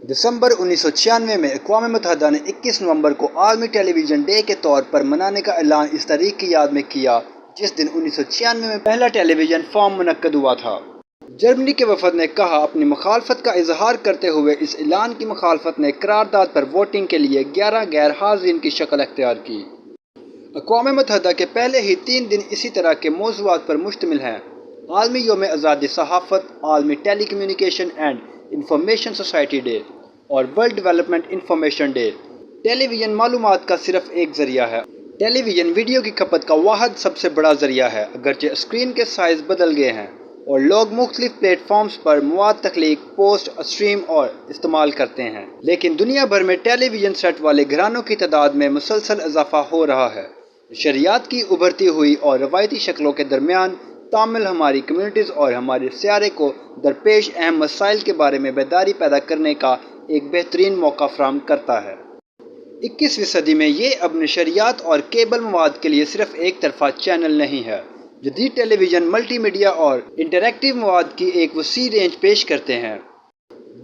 دسمبر 1996 میں اقوام متحدہ نے 21 نومبر کو عالمی ٹیلی ویژن ڈے کے طور پر منانے کا اعلان اس تاریخ کی یاد میں کیا جس دن 1996 میں پہلا ٹیلی ویژن فورم منعقد ہوا تھا۔ جرمنی کے وفد نے کہا اپنی مخالفت کا اظہار کرتے ہوئے اس اعلان کی مخالفت نے قرارداد پر ووٹنگ کے لیے 11 غیر حاضرین کی شکل اختیار کی۔ اقوام متحدہ کے پہلے ہی 3 دن اسی طرح کے موضوعات پر مشتمل ہیں: عالمی یوم آزادی صحافت، عالمی telecommunication and information society day اور world development information day. Television معلومات کا صرف ایک ذریعہ ہے۔ ٹیلی ویژن ویڈیو کی کھپت کا واحد سب سے بڑا ذریعہ ہے، اگرچہ اسکرین کے سائز بدل گئے ہیں اور لوگ مختلف پلیٹ فارمز پر مواد تخلیق، پوسٹ، اسٹریم اور استعمال کرتے ہیں، لیکن دنیا بھر میں ٹیلی ویژن سیٹ والے گھرانوں کی تعداد میں مسلسل اضافہ ہو رہا ہے۔ نشریات کی ابھرتی ہوئی اور روایتی شکلوں کے درمیان تعامل ہماری کمیونٹیز اور ہمارے سیارے کو درپیش اہم مسائل کے بارے میں بیداری پیدا کرنے کا ایک بہترین موقع فراہم کرتا ہے۔ 21ویں صدی میں یہ اب نشریات اور کیبل مواد کے لیے صرف ایک طرفہ چینل نہیں ہے۔ جدید ٹیلی ویژن ملٹی میڈیا اور انٹریکٹیو مواد کی ایک وسیع رینج پیش کرتے ہیں،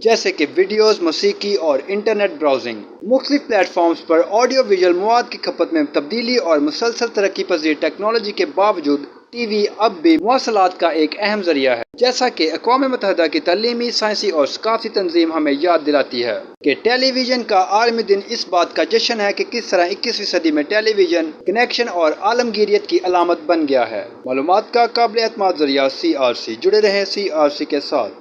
جیسے کہ ویڈیوز، موسیقی اور انٹرنیٹ براؤزنگ۔ مختلف پلیٹ فارمز پر آڈیو ویژول مواد کی کھپت میں تبدیلی اور مسلسل ترقی پذیر ٹیکنالوجی کے باوجود ٹی وی اب بھی مواصلات کا ایک اہم ذریعہ ہے۔ جیسا کہ اقوام متحدہ کی تعلیمی، سائنسی اور ثقافتی تنظیم ہمیں یاد دلاتی ہے کہ ٹیلی ویژن کا عالمی دن اس بات کا جشن ہے کہ کس طرح 21ویں صدی میں ٹیلی ویژن کنیکشن اور عالمگیریت کی علامت بن گیا ہے۔ معلومات کا قابل اعتماد ذریعہ CRC، جڑے رہیں CRC کے ساتھ۔